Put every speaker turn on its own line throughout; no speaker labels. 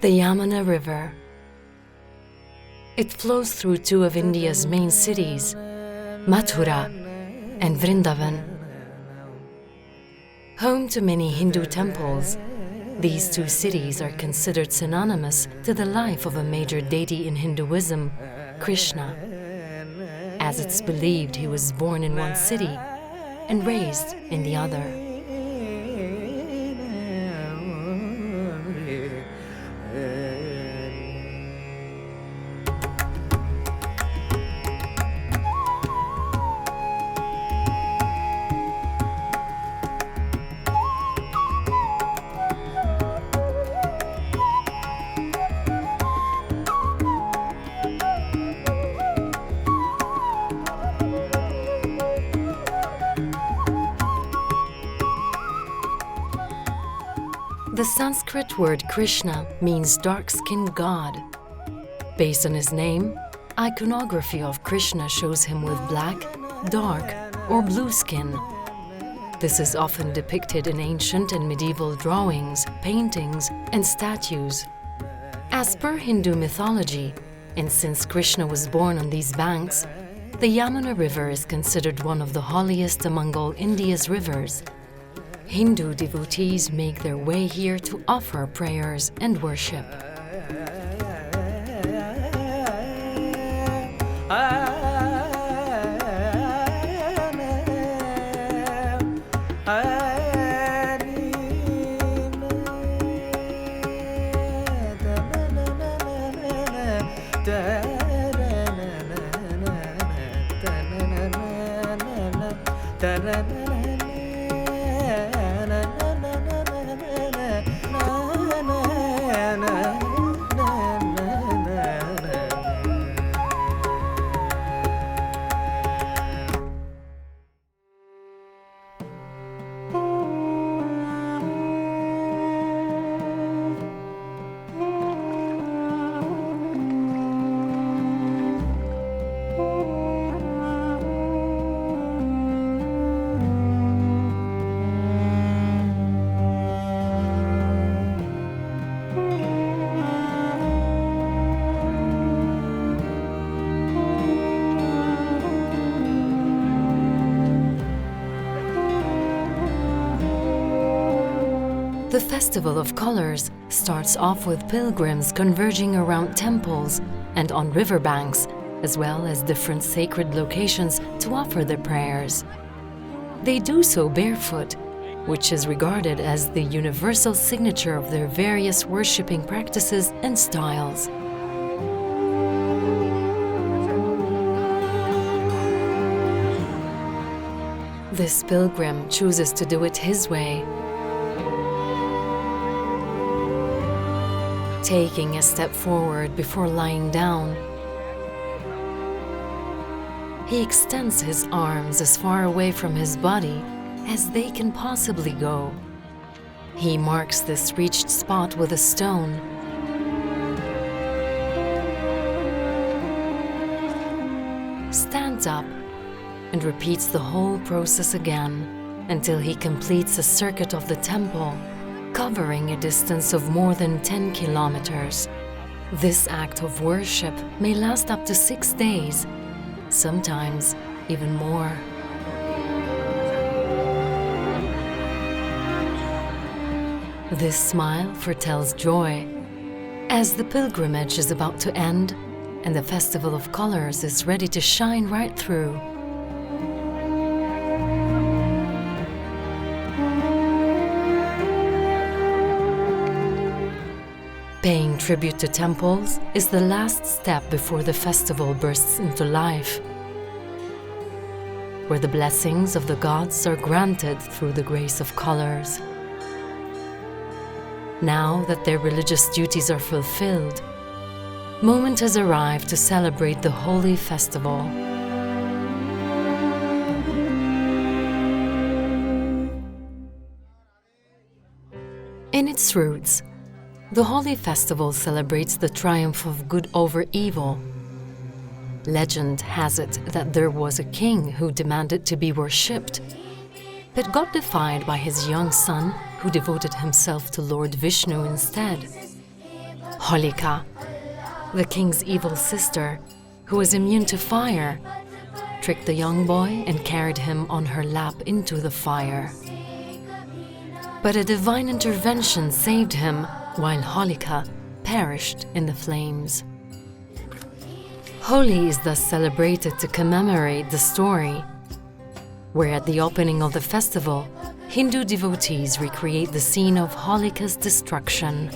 The Yamuna River. It flows through two of India's main cities, Mathura and Vrindavan. Home to many Hindu temples, these two cities are considered synonymous to the life of a major deity in Hinduism, Krishna, as it's believed he was born in one city and raised in the other. The Sanskrit word Krishna means dark-skinned god. Based on his name, iconography of Krishna shows him with black, dark, or blue skin. This is often depicted in ancient and medieval drawings, paintings, and statues. As per Hindu mythology, and since Krishna was born on these banks, the Yamuna River is considered one of the holiest among all India's rivers. Hindu devotees make their way here to offer prayers and worship. The Festival of Colors starts off with pilgrims converging around temples and on riverbanks, as well as different sacred locations to offer their prayers. They do so barefoot, which is regarded as the universal signature of their various worshipping practices and styles. This pilgrim chooses to do it his way, taking a step forward before lying down. He extends his arms as far away from his body as they can possibly go. He marks this reached spot with a stone. Stands up and repeats the whole process again until he completes a circuit of the temple, covering a distance of more than 10 kilometers. This act of worship may last up to 6 days, sometimes even more. This smile foretells joy, as the pilgrimage is about to end and the Festival of Colors is ready to shine right through. Paying tribute to temples is the last step before the festival bursts into life, where the blessings of the gods are granted through the grace of colors. Now that their religious duties are fulfilled, moment has arrived to celebrate the Holi festival. In its roots, the Holi festival celebrates the triumph of good over evil. Legend has it that there was a king who demanded to be worshipped, but got defied by his young son, who devoted himself to Lord Vishnu instead. Holika, the king's evil sister, who was immune to fire, tricked the young boy and carried him on her lap into the fire. But a divine intervention saved him while Holika perished in the flames. Holi is thus celebrated to commemorate the story, where at the opening of the festival, Hindu devotees recreate the scene of Holika's destruction.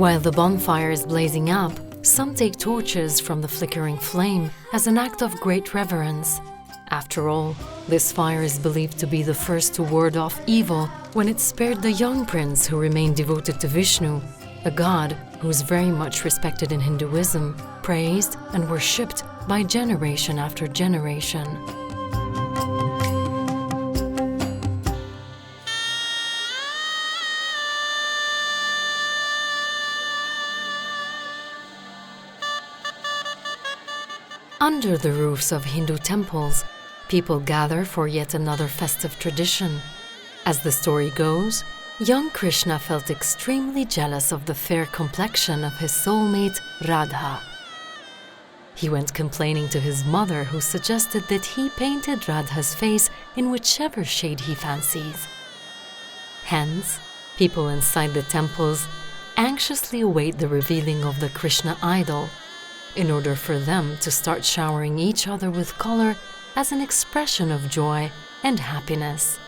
While the bonfire is blazing up, some take torches from the flickering flame as an act of great reverence. After all, this fire is believed to be the first to ward off evil when it spared the young prince who remained devoted to Vishnu, a god who is very much respected in Hinduism, praised and worshipped by generation after generation. Under the roofs of Hindu temples, people gather for yet another festive tradition. As the story goes, young Krishna felt extremely jealous of the fair complexion of his soulmate Radha. He went complaining to his mother, who suggested that he painted Radha's face in whichever shade he fancies. Hence, people inside the temples anxiously await the revealing of the Krishna idol, in order for them to start showering each other with color as an expression of joy and happiness.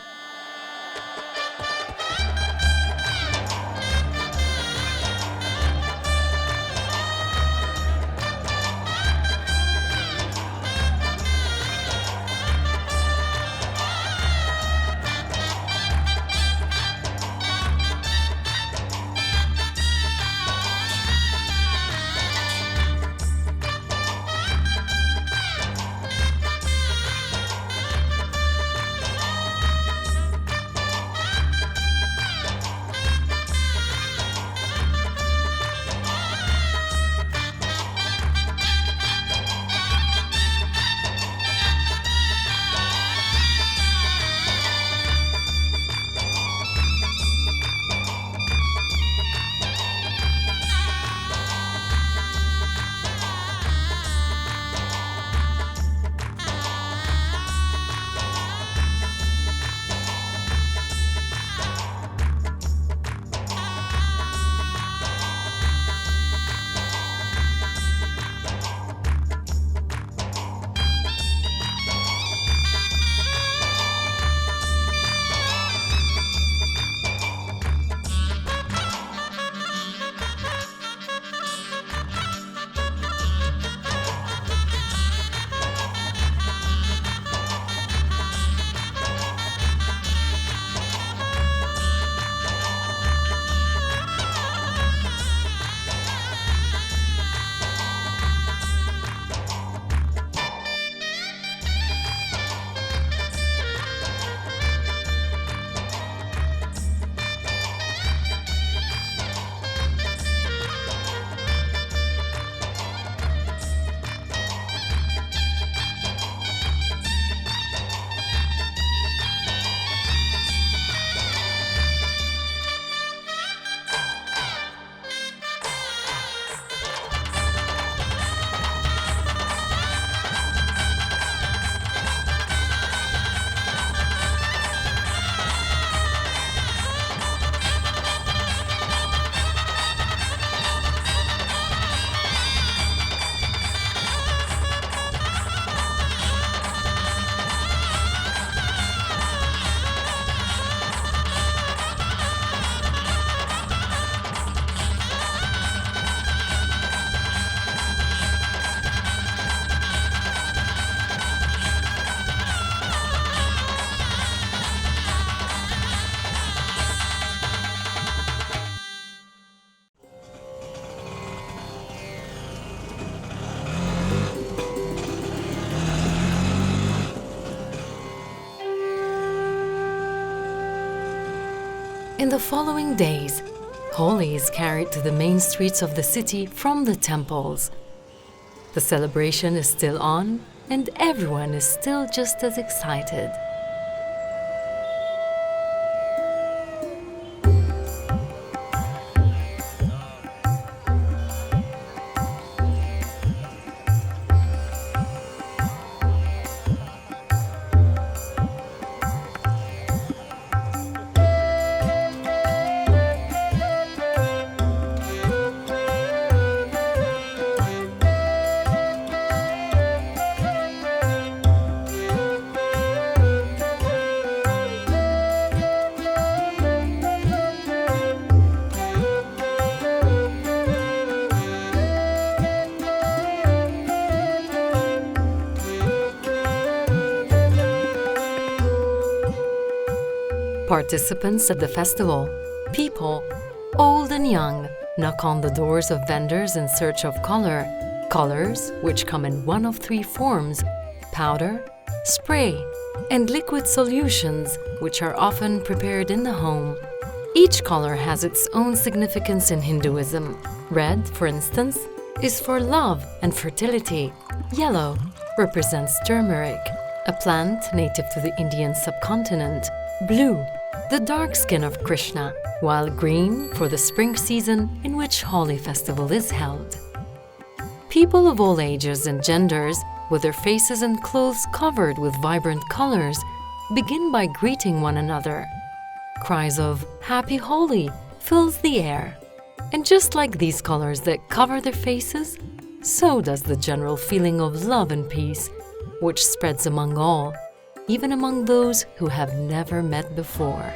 In the following days, Holi is carried to the main streets of the city from the temples. The celebration is still on, and everyone is still just as excited. Participants at the festival, people, old and young, knock on the doors of vendors in search of colors which come in one of three forms: powder, spray, and liquid solutions, which are often prepared in the home. Each color has its own significance in Hinduism. Red, for instance, is for love and fertility. Yellow represents turmeric, a plant native to the Indian subcontinent. Blue, the dark skin of Krishna, while green for the spring season in which Holi festival is held. People of all ages and genders, with their faces and clothes covered with vibrant colors, begin by greeting one another. Cries of "Happy Holi" fills the air. And just like these colors that cover their faces, so does the general feeling of love and peace, which spreads among all, even among those who have never met before.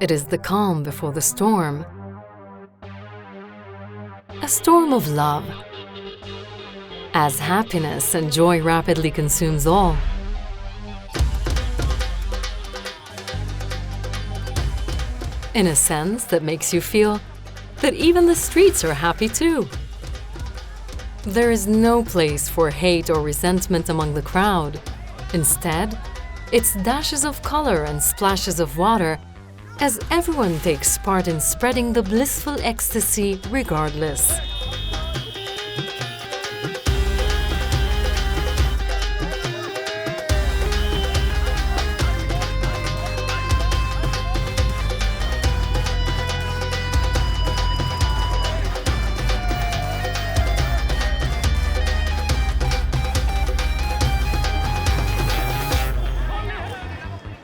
It is the calm before the storm. A storm of love. As happiness and joy rapidly consumes all. In a sense that makes you feel that even the streets are happy too. There is no place for hate or resentment among the crowd. Instead, it's dashes of color and splashes of water, as everyone takes part in spreading the blissful ecstasy regardless.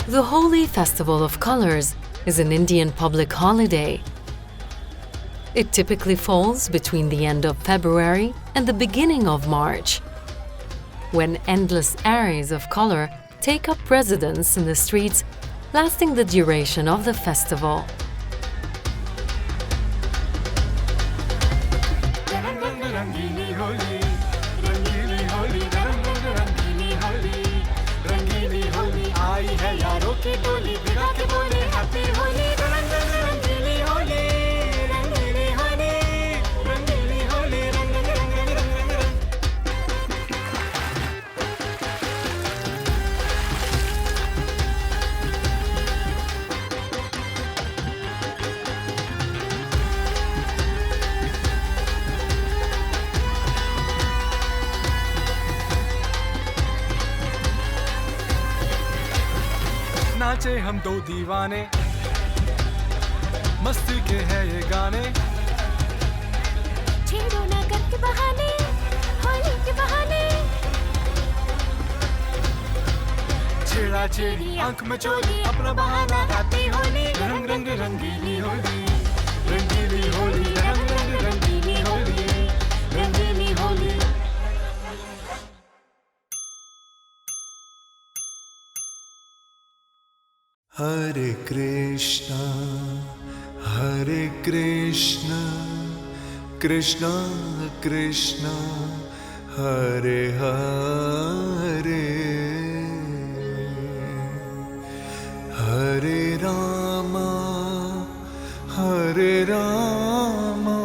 The Holi Festival of Colors is an Indian public holiday. It typically falls between the end of February and the beginning of March, when endless arrays of color take up residence in the streets, lasting the duration of the festival.
नाचे हम दो दीवाने मस्ती के हैं ये गाने
छेड़ो ना करके बहाने होली के बहाने
छेड़ा छेड़ी आंख में चोली अपना बहाना हैप्पी होली रंग रंग रंगीली होली रंगीली होली रंग रंग रंगीली होली रंगीली Holi
Hare Krishna Krishna Krishna
Hare Hare Hare Rama Hare Rama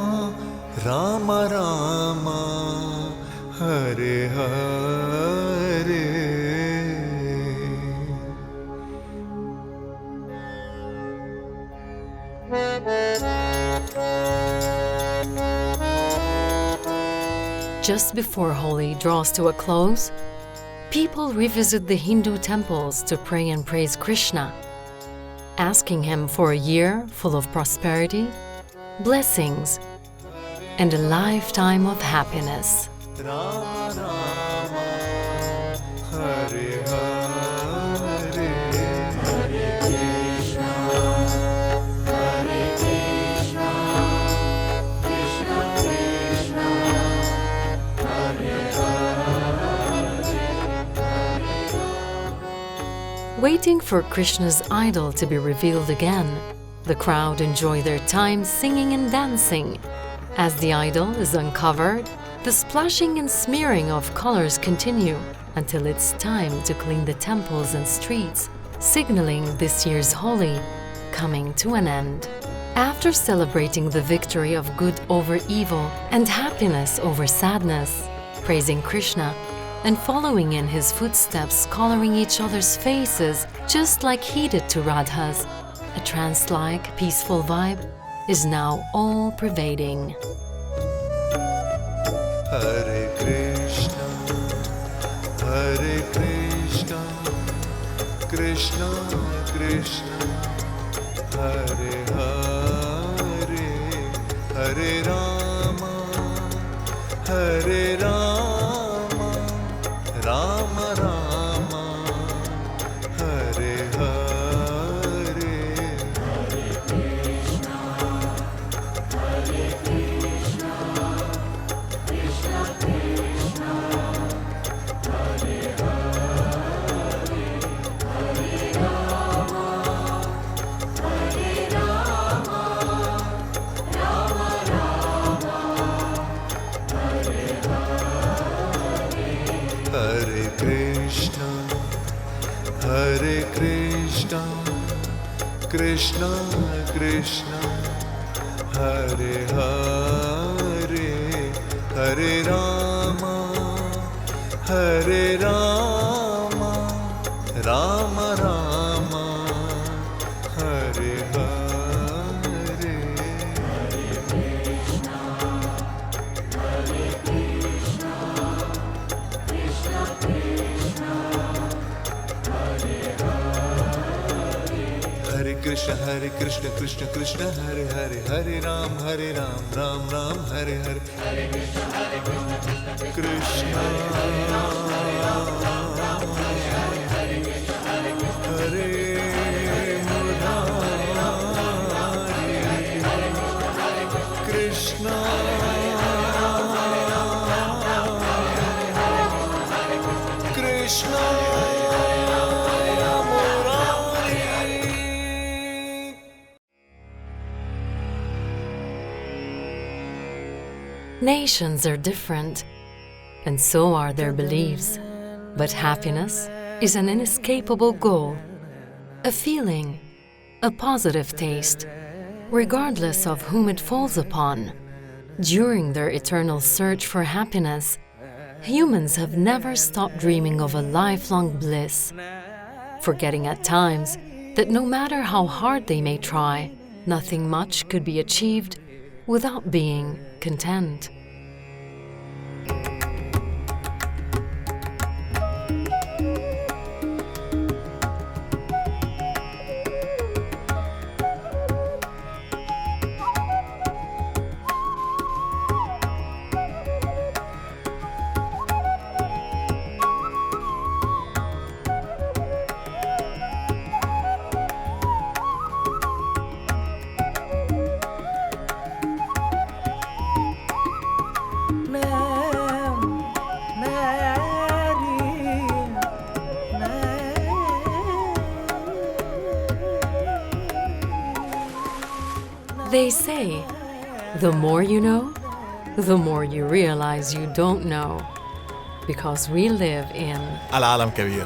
Rama Rama Hare Hare
Just before Holi draws to a close, people revisit the Hindu temples to pray and praise Krishna, asking him for a year full of prosperity, blessings, and a lifetime of happiness.
Rama Rama Hare Hare Hare Krishna Hare Krishna Krishna Krishna Hare Hare.
Waiting for Krishna's idol to be revealed again, the crowd enjoy their time singing and dancing. As the idol is uncovered, the splashing and smearing of colors continue until it's time to clean the temples and streets, signaling this year's Holi coming to an end. After celebrating the victory of good over evil and happiness over sadness, praising Krishna and following in his footsteps, coloring each other's faces just like he did to Radha's, a trance-like, peaceful vibe is now all-pervading.
Hare Krishna Hare Krishna Krishna Krishna Hare Hare Hare Rama Hare Rama Rama Rama Hare Hare Hare Krishna Hare Krishna Krishna Krishna Hare Hare Hare Rama Hare Rama Rama Rama Hare Hare Hare Krishna Hare Krishna Krishna Krishna Hare Hare Hare Rama Hare Rama Rama Rama Hare Hare Hare Krishna Hare Krishna Krishna Krishna Hare Hare Hare Krishna Krishna Krishna Hare Hare Hare Ram Ram Ram Hare Hare Hare Krishna Krishna Hare Krishna Krishna
Nations are different, and so are their beliefs. But happiness is an inescapable goal, a feeling, a positive taste, regardless of whom it falls upon. During their eternal search for happiness, humans have never stopped dreaming of a lifelong bliss, forgetting at times that no matter how hard they may try, nothing much could be achieved without being content. They say, the more you know, the more you realize you don't know. because we live in
العالم كبير.